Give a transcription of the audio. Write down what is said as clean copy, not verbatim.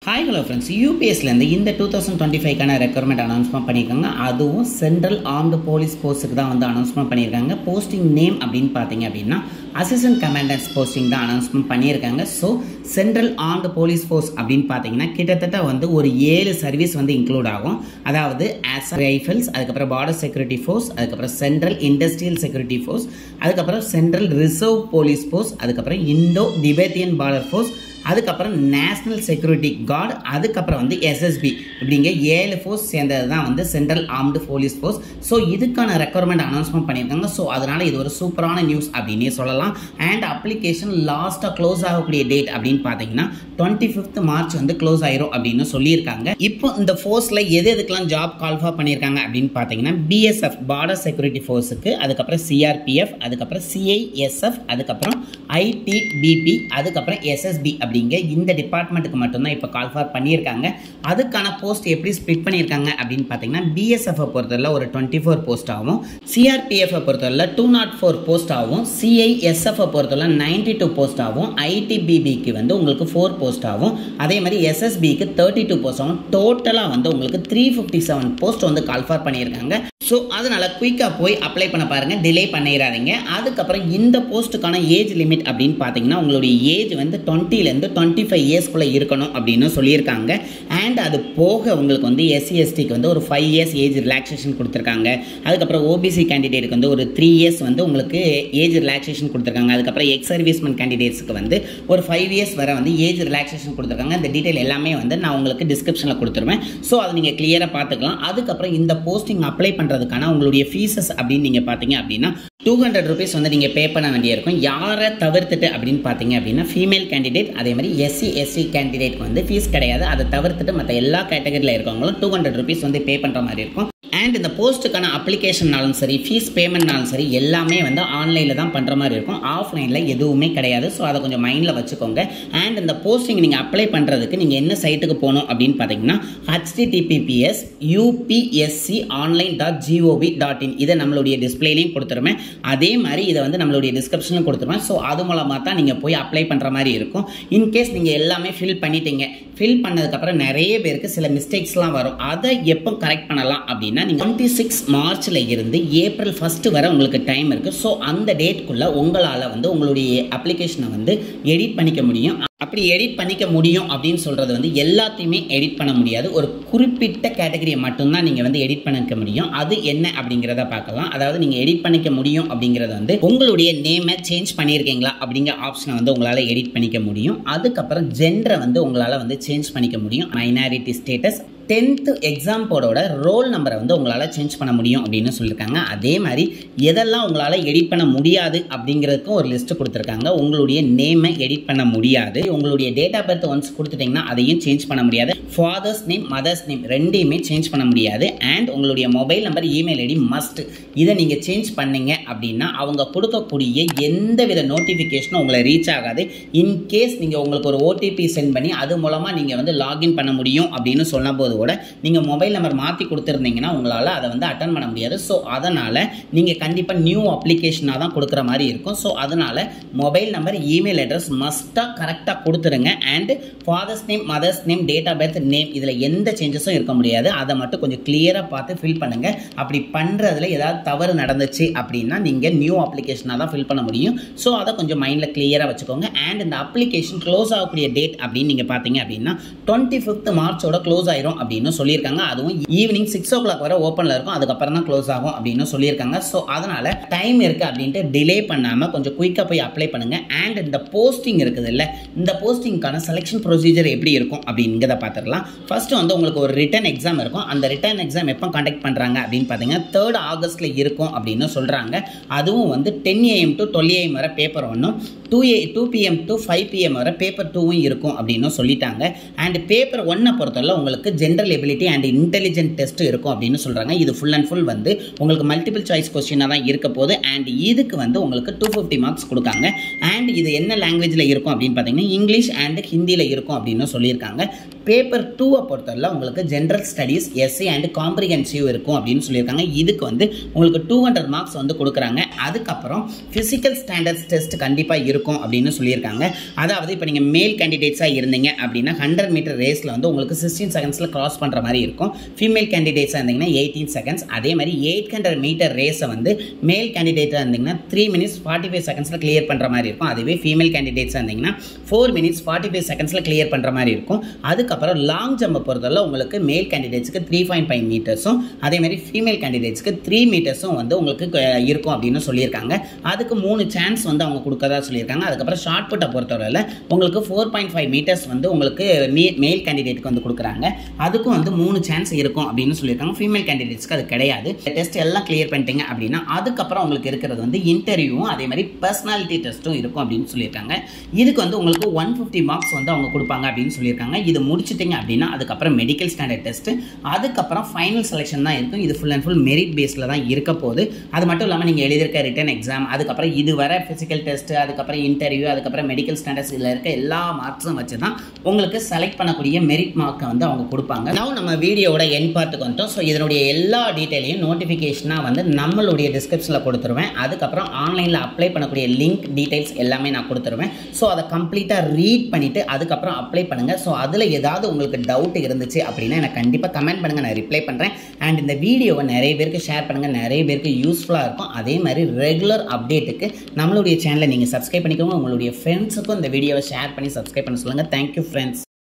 Hi hello friends, UPS இந்த 2025 கான requirement announcement பண்ணிருக்காங்க. அதுவும் சென்ட்ரல் ஆர்ம்டு போலீஸ் போஸ்ட்க்கு தான் வந்து அனௌன்ஸ்மென்ட் பண்ணிருக்காங்க. போஸ்டிங் நேம் அப்படினு பாத்தீங்க அப்படினா அசிஸ்டன்ட் கமாண்டன்ட் போஸ்டிங் தான் அனௌன்ஸ்மென்ட் பண்ணிருக்காங்க. So central armed police force அப்படினு பாத்தீங்கன்னா கிட்டத்தட்ட வந்து ஒரு 7 சர்வீஸ் வந்து இன்க்ளூட் ஆகும். அதாவது ஆஸ் ரைஃபிள்ஸ், அதுக்கு அப்புறம் பார்டர் செக்யூரிட்டி ஃபோர்ஸ், அதுக்கு அப்புறம் சென்ட்ரல் இண்டஸ்ட்ரியல் செக்யூரிட்டி ஃபோர்ஸ், அதுக்கு அப்புறம் சென்ட்ரல் ரிசர்வ் போலீஸ் ஃபோர்ஸ், அதுக்கு அப்புறம் இந்தோ திபெத்தியன் பார்டர் ஃபோர்ஸ், அதுக்கப்புறம் நேஷனல் செக்யூரிட்டி கார்டு, அதுக்கப்புறம் வந்து எஸ்எஸ்பி இப்படிங்க 7 ஃபோர்ஸ் சேர்ந்தது தான் வந்து central armed police force. So இதுக்கான ரெக்யர்மெண்ட் அனௌன்ஸ்மெண்ட் பண்ணியிருக்காங்க. ஸோ அதனால இது ஒரு சூப்பரான நியூஸ் அப்படின்னே சொல்லலாம். அண்ட் அப்ளிகேஷன் லாஸ்ட்டாக க்ளோஸ் ஆகக்கூடிய டேட் அப்படின்னு பார்த்தீங்கன்னா 25th மார்ச் வந்து க்ளோஸ் ஆயிரும் அப்படின்னு சொல்லியிருக்காங்க. இப்போ இந்த ஃபோர்ஸில் எதுக்கெல்லாம் ஜாப் கால்ஃபா பண்ணியிருக்காங்க அப்படின்னு பார்த்தீங்கன்னா பிஎஸ்எஃப் பார்டர் செக்யூரிட்டி ஃபோர்ஸுக்கு, அதுக்கப்புறம் சிஆர்பிஎஃப், அதுக்கப்புறம் சிஐஎஸ்எஃப், அதுக்கப்புறம் ஐடிபிபி, அதுக்கப்புறம் எஸ்எஸ்பி அப்படிங்க இந்த டிபார்ட்மெண்ட்டுக்கு மட்டும்தான் இப்போ கால் ஃபார் பண்ணியிருக்காங்க. அதுக்கான போஸ்ட் எப்படி ஸ்பிளிட் பண்ணியிருக்காங்க அப்படின்னு பார்த்தீங்கன்னா பிஎஸ்எஃப் பொறுத்தவரை ஒரு 24 போஸ்ட் ஆகும், சிஆர்பிஎஃப் பொறுத்தவரை 204 போஸ்ட் ஆகும், சிஐஎஸ்எஃப் பொறுத்தவரை 92 போஸ்ட் ஆகும், ஐடிபிபிக்கு வந்து உங்களுக்கு 4 போஸ்ட் ஆகும், அதே மாதிரி எஸ்எஸ்பிக்கு 32 போஸ்ட் ஆகும். டோட்டலாக வந்து உங்களுக்கு 357 போஸ்ட் வந்து கால் ஃபார் பண்ணியிருக்காங்க. ஸோ அதனால குயிக்காக போய் அப்ளை பண்ண பாருங்க, டிலே பண்ணிடாதீங்க. அதுக்கப்புறம் இந்த போஸ்ட்டுக்கான ஏஜ் லிமிட் அப்படின்னு பார்த்தீங்கன்னா உங்களுடைய ஏஜ் வந்து 20லேருந்து 25 இயர்ஸ்க்குள்ளே இருக்கணும் அப்படின்னு சொல்லியிருக்காங்க. அண்ட் அது போக உங்களுக்கு வந்து எஸ்சி எஸ்டிக்கு வந்து ஒரு 5 இயர்ஸ் ஏஜ் ரிலாக்ஸேஷன் கொடுத்துருக்காங்க. அதுக்கப்புறம் ஓபிசி கேண்டிடேட்டுக்கு வந்து ஒரு 3 இயர்ஸ் வந்து உங்களுக்கு ஏஜ் ரிலாக்ஸேஷன் கொடுத்துருக்காங்க. அதுக்கப்புறம் எக்ஸ் சர்வீஸ்மென் கேண்டிடேட்ஸ்க்கு வந்து ஒரு 5 இயர்ஸ் வரை வந்து ஏஜ் ரிலாக்ஸேஷன் கொடுத்துருக்காங்க. இந்த டீட்டெயில் எல்லாமே வந்து நான் உங்களுக்கு டிஸ்கிரிப்ஷனில் கொடுத்துருவேன். ஸோ அதை நீங்கள் கிளியராக பார்த்துக்கலாம். அதுக்கப்புறம் இந்த போஸ்டிங் அப்ளை பண்ணுறதுக்கான உங்களுடைய ஃபீஸஸ் அப்படின்னு நீங்கள் பார்த்தீங்க அப்படின்னா 200 rupees வந்து நீங்கள் பே பண்ண வேண்டியிருக்கும். யாரை தவிர்த்துட்டு அப்படின்னு பார்த்தீங்க அப்படின்னா ஃபீமேல் கேண்டிடேட், அதே மாதிரி எஸ்சி எஸ்டி கேண்டிடேட்க்கு வந்து ஃபீஸ் கிடையாது. அதை தவிர்த்துட்டு மற்ற எல்லா கேட்டகரியில் இருக்கவங்களும் 200 rupees வந்து பே பண்ணுற மாதிரி இருக்கும். அண்ட் இந்த போஸ்ட்டுக்கான அப்ளிகேஷன்னாலும் சரி, ஃபீஸ் பேமெண்ட்னாலும் சரி, எல்லாமே வந்து ஆன்லைனில் தான் பண்ணுற மாதிரி இருக்கும். ஆஃப்லைனில் எதுவுமே கிடையாது. ஸோ அதை கொஞ்சம் மைண்டில் வச்சுக்கோங்க. அண்ட் இந்த போஸ்டிங் நீங்கள் அப்ளை பண்ணுறதுக்கு நீங்கள் என்ன சைட்டுக்கு போகணும் அப்படின்னு பார்த்தீங்கன்னா https://upsconline.gov.in இதை நம்மளுடைய டிஸ்பிளேலையும் கொடுத்துருவேன். அதே மாதிரி இதை வந்து நம்மளுடைய டிஸ்கிரிப்ஷனில் கொடுத்துருவேன். ஸோ அது மூலமாக தான் நீங்கள் போய் அப்ளை பண்ணுற மாதிரி இருக்கும். இன்கேஸ் நீங்கள் எல்லாமே ஃபில் பண்ணிட்டீங்க, ஃபில் பண்ணதுக்கப்புறம் நிறைய பேருக்கு சில மிஸ்டேக்ஸ்லாம் வரும். அதை எப்போ கரெக்ட் பண்ணலாம் அப்படின்னா நீங்கள் 26 மார்ச்ல இருந்து ஏப்ரல் 1 வரை உங்களுக்கு டைம் இருக்குது. ஸோ அந்த டேட்குள்ளே உங்களால் வந்து உங்களுடைய அப்ளிகேஷனை வந்து எடிட் பண்ணிக்க முடியும். அப்படி எடிட் பண்ணிக்க முடியும் அப்படின்னு சொல்கிறது வந்து எல்லாத்தையுமே எடிட் பண்ண முடியாது. ஒரு குறிப்பிட்ட கேட்டகரியை மட்டும்தான் நீங்கள் வந்து எடிட் பண்ணிக்க முடியும். அது என்ன அப்படிங்கிறத பார்க்கலாம். அதாவது நீங்கள் எடிட் பண்ணிக்க முடியும் அப்படிங்கிறது வந்து உங்களுடைய நேமை சேஞ்ச் பண்ணியிருக்கீங்களா அப்படிங்கிற ஆப்ஷனை வந்து உங்களால் எடிட் பண்ணிக்க முடியும். அதுக்கப்புறம் ஜெண்டரை வந்து உங்களால் வந்து சேஞ்ச் பண்ணிக்க முடியும். மைனாரிட்டி ஸ்டேட்டஸ், 10th எக்ஸாம் போர்டோட ரோல் நம்பரை வந்து உங்களால் சேஞ்ச் பண்ண முடியும் அப்படின்னு சொல்லியிருக்காங்க. அதே மாதிரி எதெல்லாம் உங்களால் எடிட் பண்ண முடியாது அப்படிங்கிறதுக்கும் ஒரு லிஸ்ட்டு கொடுத்துருக்காங்க. உங்களுடைய நேமை எடிட் பண்ண முடியாது. உங்களுடைய டேட் ஆஃப் பர்த் ஒன்ஸ் கொடுத்துட்டிங்கன்னா அதையும் சேஞ்ச் பண்ண முடியாது. ஃபாதர்ஸ் நேம், மதர்ஸ் நேம் ரெண்டையுமே சேஞ்ச் பண்ண முடியாது. அண்ட் உங்களுடைய mobile number, email ID must. இதை நீங்கள் சேஞ்ச் பண்ணீங்க அப்படின்னா அவங்க கொடுக்கக்கூடிய எந்த வித நோட்டிஃபிகேஷனும் உங்களை ரீச் ஆகாது. இன்கேஸ் நீங்கள் உங்களுக்கு ஒரு ஓடிபி சென்ட் பண்ணி அது மூலமாக நீங்கள் வந்து லாகின் பண்ண முடியும் அப்படின்னு சொன்னபோது கூட நீங்கள் மொபைல் நம்பர் மாற்றி கொடுத்துருந்தீங்கன்னா உங்களால் அதை வந்து அட்டன் பண்ண முடியாது. ஸோ அதனால் நீங்கள் கண்டிப்பாக நியூ அப்ளிகேஷனாக தான் கொடுக்குற மாதிரி இருக்கும். ஸோ அதனால் மொபைல் நம்பர், இமெயில் அட்ரஸ் மஸ்ட்டாக கரெக்டாக கொடுத்துருங்க. And father's name, mother's name, date of birth, name இதில் எந்த சேஞ்சஸும் இருக்க முடியாது. அதை மட்டும் கொஞ்சம் கிளியராக பார்த்து ஃபில் பண்ணுங்கள். அப்படி பண்ணுறதுல ஏதாவது தவறு நடந்துச்சு அப்படின்னா நீங்கள் நியூ அப்ளிகேஷனாக தான் ஃபில் பண்ண முடியும். ஸோ அதை கொஞ்சம் மைண்டில் கிளியராக வச்சுக்கோங்க. அண்ட் இந்த அப்ளிகேஷன் க்ளோஸ் ஆகக்கூடிய டேட் அப்படின்னு நீங்கள் பார்த்தீங்க அப்படின்னா 25th மார்ச்சோட க்ளோஸ் ஆயிரும் அப்படின்னு சொல்லியிருக்காங்க. அதுவும் ஈவினிங் 6 o'clock வரை ஓப்பனில் இருக்கும். அதுக்கப்புறம் தான் க்ளோஸ் ஆகும் அப்படின்னு சொல்லியிருக்காங்க. ஸோ அதனால் டைம் இருக்குது அப்படின்ட்டு டிலே பண்ணாமல் கொஞ்சம் குயிக்காக போய் அப்ளை பண்ணுங்கள். அண்ட் இந்த போஸ்டிங் இருக்குது இல்லை, இந்த போஸ்டிங்கான செலெக்ஷன் ப்ரொசீஜர் எப்படி இருக்கும் அப்படிங்கிறத பார்த்துடலாம். ஃபர்ஸ்ட்டு வந்து உங்களுக்கு ஒரு ரிட்டன் எக்ஸாம் இருக்கும். அந்த ரிட்டன் எக்ஸாம் எப்போ கண்டக்ட் பண்ணுறாங்க அப்படின்னு பார்த்தீங்கன்னா 3rd ஆகஸ்ட்டில் இருக்கும் அப்படின்னு சொல்கிறாங்க. அதுவும் வந்து 10 AM to 12 AM வரை பேப்பர் 1, 2 PM to 5 PM வரை பேப்பர் 2வும் இருக்கும் அப்படின்னு சொல்லிட்டாங்க. அண்ட் பேப்பர் 1 பொறுத்தவரை உங்களுக்கு general ability and intelligent test இருக்கும் அப்படின்னு சொல்கிறாங்க. இது ஃபுல் அண்ட் ஃபுல் வந்து உங்களுக்கு மல்டிபிள் சாய்ஸ் கொஸ்டினாக தான் இருக்க போகுது. அண்ட் இதுக்கு வந்து உங்களுக்கு 250 மார்க்ஸ் கொடுக்காங்க. அண்ட் இது என்ன லாங்குவேஜில் இருக்கும் அப்படின்னு பார்த்தீங்கன்னா இங்கிலீஷ் அண்ட் ஹிந்தியில் இருக்கும் அப்படின்னு சொல்லியிருக்காங்க. பேப்பர் 2 பொறுத்தவரை உங்களுக்கு general studies, SA and comprehensive இருக்கும் அப்படின்னு சொல்லியிருக்காங்க. இதுக்கு வந்து உங்களுக்கு 200 மார்க்ஸ் வந்து கொடுக்குறாங்க. அதுக்கப்புறம் ஃபிசிக்கல் ஸ்டாண்டர்ட்ஸ் டெஸ்ட் கண்டிப்பாக இருக்கும். இருக்கும் அப்படின்னு சொல்லியிருக்காங்க. அதாவது இப்போ நீங்கள் மேல் கேண்டிடேட்ஸாக இருந்தீங்க அப்படின்னா 100 மீட்டர் ரேஸில் வந்து உங்களுக்கு 16 செகண்ட்ஸில் கிராஸ் பண்ணுற மாதிரி இருக்கும். ஃபீமேல் கேண்டிடேட்ஸாக இருந்தீங்கன்னா 18 செகண்ட்ஸ். அதே மாதிரி 800 மீட்டர் ரேஸை வந்து மேல் கேண்டிடேட்டாக இருந்தீங்கன்னா 3 minutes 45 செகண்ட்ஸில் கிளியர் பண்ணுற மாதிரி இருக்கும். அதுவே ஃபீமேல் கேண்டிடேட்ஸாக இருந்தீங்கன்னா 4 minutes 45 செகண்ட்ஸில் கிளியர் பண்ணுற மாதிரி இருக்கும். அதுக்கப்புறம் லாங் ஜம்பை பொறுத்தவரை உங்களுக்கு மேல் கேண்டிடேட்ஸுக்கு 3.5 மீட்டர்ஸும் அதே மாதிரி ஃபீமேல் கேண்டிடேட்ஸ்க்கு 3 மீட்டர்ஸும் வந்து உங்களுக்கு இருக்கும் அப்படின்னு சொல்லியிருக்காங்க. அதுக்கு 3 சான்ஸ் வந்து அவங்க கொடுக்கறதா சொல்லியிருக்காங்க. அதுக்கப்புறம் ஷார்ட் புட்டை பொறுத்தவரையில் உங்களுக்கு 4.5 மீட்டர்ஸ் வந்து உங்களுக்கு மேல் கேண்டிடேட்டுக்கு வந்து கொடுக்குறாங்க. அதுக்கும் வந்து 3 சான்ஸ் இருக்கும் அப்படின்னு சொல்லியிருக்காங்க. ஃபீமேல் கேண்டிடேட்ஸ்க்கு அது கிடையாது. டெஸ்ட் எல்லாம் கிளியர் பண்ணிட்டீங்க அப்படின்னா அதுக்கப்புறம் உங்களுக்கு இருக்கிறது வந்து இன்டர்வியூவும் அதே மாதிரி பர்சனாலிட்டி டெஸ்ட்டும் இருக்கும் அப்படின்னு சொல்லியிருக்காங்க. இதுக்கு வந்து உங்களுக்கு 150 மார்க்ஸ் வந்து அவங்க கொடுப்பாங்க அப்படின்னு சொல்லியிருக்காங்க. இது முடிச்சிட்டிங்க அப்படின்னா அதுக்கப்புறம் மெடிக்கல் ஸ்டாண்டர்ட் டெஸ்ட், அதுக்கப்புறம் ஃபைனல் செலெக்ஷன் தான் இருக்கும். இது ஃபுல் அண்ட் ஃபுல் மெரிட் பேஸில் தான் இருக்க போகுது. அது மட்டும் இல்லாமல் நீங்கள் எழுதியிருக்க ரிட்டன் எக்ஸாம், அதுக்கப்புறம் இது வர ஃபிசிக்கல் டெஸ்ட், அதுக்கப்புறம் இன்டர்வியூ, அதுக்கப்புறம் மெடிக்கல் ஸ்டாண்டர்ட்ஸ் இதில் இருக்க எல்லா மார்க்ஸும் வச்சு தான் உங்களுக்கு செலக்ட் பண்ணக்கூடிய மெரிட் மார்க்கை வந்து அவங்க கொடுப்பாங்க. நான் நம்ம வீடியோட எண்ட் பார்ட்டுக்கு வந்துட்டோம். ஸோ இதனுடைய எல்லா டீட்டெயிலையும் நோட்டிஃபிகேஷனாக வந்து நம்மளுடைய டிஸ்கிரிப்ஷனில் கொடுத்துருவேன். அதுக்கப்புறம் ஆன்லைனில் அப்ளை பண்ணக்கூடிய லிங்க் டீட்டெயில்ஸ் எல்லாமே நான் கொடுத்துருவேன். ஸோ அதை கம்ப்ளீட்டாக ரீட் பண்ணிவிட்டு அதுக்கப்புறம் அப்ளை பண்ணுங்கள். ஸோ அதில் ஏதாவது உங்களுக்கு டவுட் இருந்துச்சு அப்படின்னா எனக்கு கண்டிப்பாக கமெண்ட் பண்ணுங்கள், நான் ரிப்ளை பண்ணுறேன். அண்ட் இந்த வீடியோவை நிறைய பேருக்கு ஷேர் பண்ணுங்கள், நிறைய பேருக்கு யூஸ்ஃபுல்லாக இருக்கும். அதே மாதிரி ரெகுலர் அப்டேட்டுக்கு நம்மளுடைய சேனலை நீங்கள் சப்ஸ்கிரைப் பண்ணிக்கோங்க. உங்களுடைய ஃப்ரெண்ட்ஸுக்கும் இந்த வீடியோவை ஷேர் பண்ணி சப்ஸ்கிரைப் பண்ண சொல்லுங்கள். Thank you friends.